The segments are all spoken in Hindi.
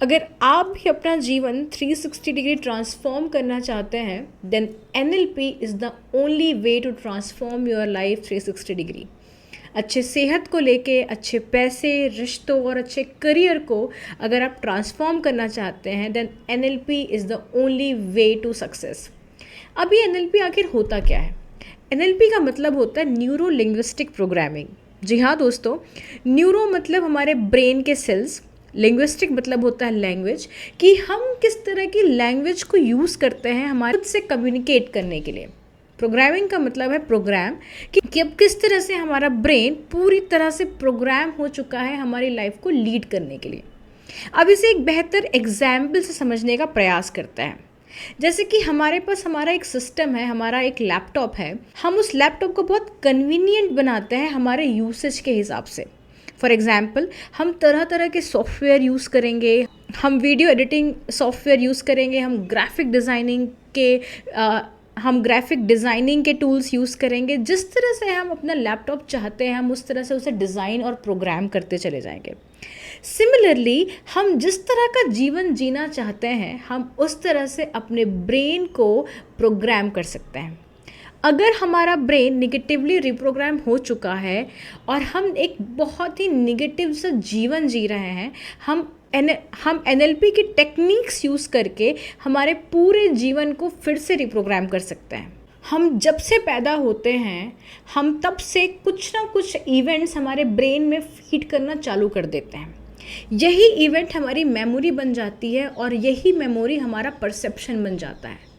अगर आप भी अपना जीवन 360 डिग्री ट्रांसफॉर्म करना चाहते हैं, then NLP is the only way to transform your life 360 degree. अच्छे सेहत को लेके, अच्छे पैसे, रिश्तों और अच्छे करियर को अगर आप ट्रांसफॉर्म करना चाहते हैं, then NLP is the only way to success. अब ये NLP आखिर होता क्या है? NLP का मतलब होता है न्यूरो लिंग्विस्टिक प्रोग्रामिंग। जी हाँ दोस्तों, न्यूरो मतलब हमारे ब्रेन के सेल्स, लिंग्विस्टिक मतलब होता है लैंग्वेज, कि हम किस तरह की लैंग्वेज को यूज़ करते हैं हमारे खुद से कम्युनिकेट करने के लिए। प्रोग्रामिंग का मतलब है प्रोग्राम, कि अब किस तरह से हमारा ब्रेन पूरी तरह से प्रोग्राम हो चुका है हमारी लाइफ को लीड करने के लिए। अब इसे एक बेहतर एग्जाम्पल से समझने का प्रयास करता है। जैसे कि हमारे पास हमारा एक सिस्टम है, हमारा एक लैपटॉप है। हम उस लैपटॉप को बहुत कन्वीनियंट बनाते हैं हमारे यूसेज के हिसाब से। फॉर एग्ज़ाम्पल, हम तरह तरह के सॉफ्टवेयर यूज़ करेंगे, हम वीडियो एडिटिंग सॉफ्टवेयर यूज़ करेंगे, हम ग्राफिक डिज़ाइनिंग के टूल्स यूज़ करेंगे। जिस तरह से हम अपना लैपटॉप चाहते हैं, हम उस तरह से उसे डिज़ाइन और प्रोग्राम करते चले जाएंगे। सिमिलरली, हम जिस तरह का जीवन जीना चाहते हैं, हम उस तरह से अपने ब्रेन को प्रोग्राम कर सकते हैं। अगर हमारा ब्रेन निगेटिवली रिप्रोग्राम हो चुका है और हम एक बहुत ही निगेटिव सा जीवन जी रहे हैं, हम NLP की टेक्निक्स यूज़ करके हमारे पूरे जीवन को फिर से रिप्रोग्राम कर सकते हैं। हम जब से पैदा होते हैं, हम तब से कुछ ना कुछ इवेंट्स हमारे ब्रेन में फीड करना चालू कर देते हैं। यही इवेंट हमारी मेमोरी बन जाती है और यही मेमोरी हमारा परसेप्शन बन जाता है।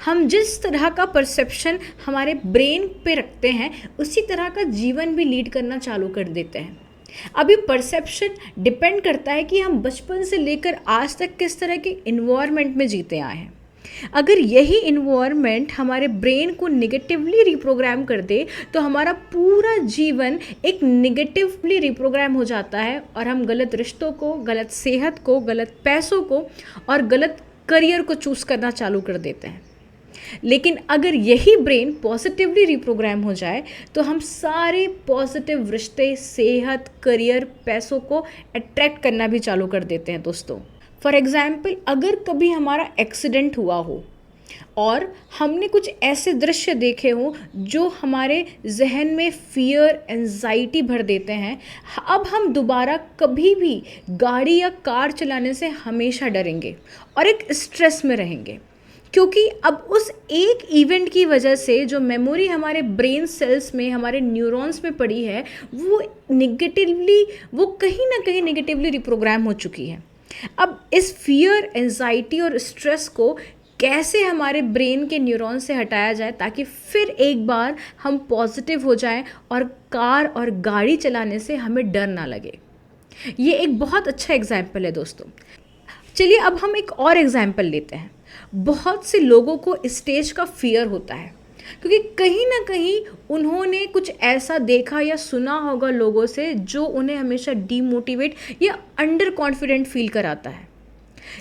हम जिस तरह का परसेप्शन हमारे ब्रेन पे रखते हैं, उसी तरह का जीवन भी लीड करना चालू कर देते हैं। अभी परसेप्शन डिपेंड करता है कि हम बचपन से लेकर आज तक किस तरह के इन्वायरमेंट में जीते आए हैं। अगर यही इन्वायरमेंट हमारे ब्रेन को निगेटिवली रिप्रोग्राम कर दे, तो हमारा पूरा जीवन एक निगेटिवली रिप्रोग्राम हो जाता है और हम गलत रिश्तों को, गलत सेहत को, गलत पैसों को और गलत करियर को चूज़ करना चालू कर देते हैं। लेकिन अगर यही ब्रेन पॉजिटिवली रिप्रोग्राम हो जाए, तो हम सारे पॉजिटिव रिश्ते, सेहत, करियर, पैसों को अट्रैक्ट करना भी चालू कर देते हैं दोस्तों। फॉर एग्जाम्पल, अगर कभी हमारा एक्सीडेंट हुआ हो और हमने कुछ ऐसे दृश्य देखे हों जो हमारे जहन में फियर, एंजाइटी भर देते हैं, अब हम दोबारा कभी भी गाड़ी या कार चलाने से हमेशा डरेंगे और एक स्ट्रेस में रहेंगे, क्योंकि अब उस एक इवेंट की वजह से जो मेमोरी हमारे ब्रेन सेल्स में, हमारे न्यूरॉन्स में पड़ी है, वो कहीं ना कहीं निगेटिवली रिप्रोग्राम हो चुकी है। अब इस फियर, एंजाइटी और स्ट्रेस को कैसे हमारे ब्रेन के न्यूरॉन से हटाया जाए ताकि फिर एक बार हम पॉजिटिव हो जाएं और कार और गाड़ी चलाने से हमें डर ना लगे। ये एक बहुत अच्छा एग्जाम्पल है दोस्तों। चलिए अब हम एक और एग्जाम्पल लेते हैं। बहुत से लोगों को स्टेज का फियर होता है, क्योंकि कहीं ना कहीं उन्होंने कुछ ऐसा देखा या सुना होगा लोगों से जो उन्हें हमेशा डीमोटिवेट या अंडर कॉन्फिडेंट फील कराता है।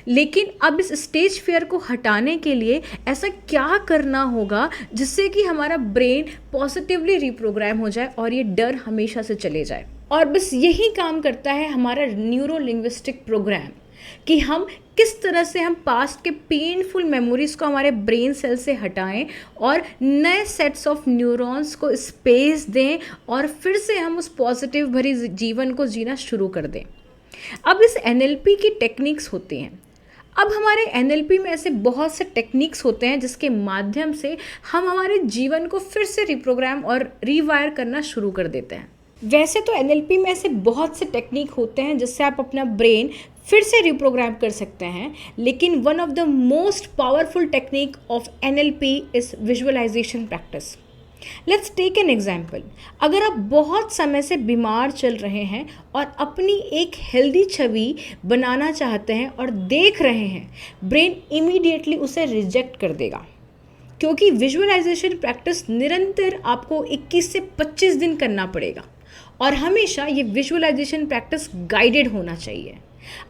लेकिन अब इस स्टेज फियर को हटाने के लिए ऐसा क्या करना होगा जिससे कि हमारा ब्रेन पॉजिटिवली रिप्रोग्राम हो जाए और ये डर हमेशा से चले जाए। और बस यही काम करता है हमारा न्यूरो लिंग्विस्टिक प्रोग्राम, कि हम किस तरह से हम पास्ट के पेनफुल मेमोरीज को हमारे ब्रेन सेल से हटाएं और नए सेट्स ऑफ न्यूरॉन्स को स्पेस दें और फिर से हम उस पॉजिटिव भरी जीवन को जीना शुरू कर दें। अब इस NLP की टेक्निक्स होती हैं। अब हमारे NLP में ऐसे बहुत से टेक्निक्स होते हैं जिसके माध्यम से हम हमारे जीवन को फिर से रिप्रोग्राम और रीवायर करना शुरू कर देते हैं। वैसे तो NLP में ऐसे बहुत से टेक्निक होते हैं जिससे आप अपना ब्रेन फिर से रिप्रोग्राम कर सकते हैं, लेकिन one of the most powerful technique of NLP is visualisation practice. Let's take an example. अगर आप बहुत समय से बीमार चल रहे हैं और अपनी एक हेल्दी छवि बनाना चाहते हैं और देख रहे हैं, ब्रेन इमीडिएटली उसे रिजेक्ट कर देगा, क्योंकि विजुअलाइजेशन प्रैक्टिस निरंतर आपको 21 से 25 दिन करना पड़ेगा और हमेशा ये विजुअलाइजेशन प्रैक्टिस गाइडेड होना चाहिए।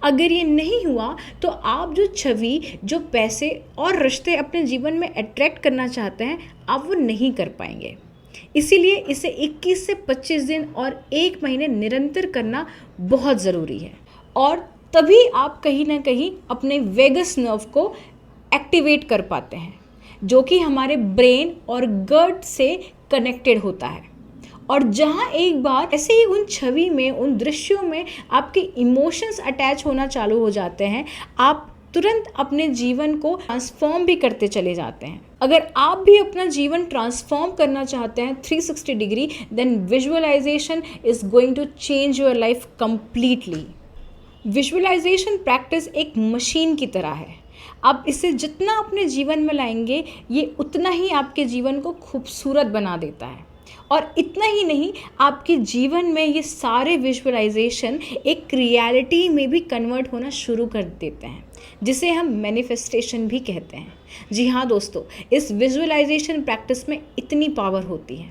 अगर ये नहीं हुआ तो आप जो छवि, जो पैसे और रिश्ते अपने जीवन में अट्रैक्ट करना चाहते हैं, आप वो नहीं कर पाएंगे। इसीलिए इसे 21 से 25 दिन और 1 महीने निरंतर करना बहुत ज़रूरी है। और तभी आप कहीं ना कहीं अपने वेगस नर्व को एक्टिवेट कर पाते हैं, जो कि हमारे ब्रेन और गट से कनेक्टेड होता है। और जहाँ एक बार ऐसे ही उन छवि में, उन दृश्यों में आपके इमोशंस अटैच होना चालू हो जाते हैं, आप तुरंत अपने जीवन को ट्रांसफॉर्म भी करते चले जाते हैं। अगर आप भी अपना जीवन ट्रांसफॉर्म करना चाहते हैं 360 degree, then visualisation is going to change your life completely. Visualisation practice एक मशीन की तरह है। आप इसे जितना अपने जीवन में लाएंगे, ये उतना ही आपके जीवन को खूबसूरत बना देता है। और इतना ही नहीं, आपके जीवन में ये सारे विजुअलाइजेशन एक रियलिटी में भी कन्वर्ट होना शुरू कर देते हैं, जिसे हम मैनिफेस्टेशन भी कहते हैं। जी हाँ दोस्तों, इस विजुअलाइजेशन प्रैक्टिस में इतनी पावर होती है।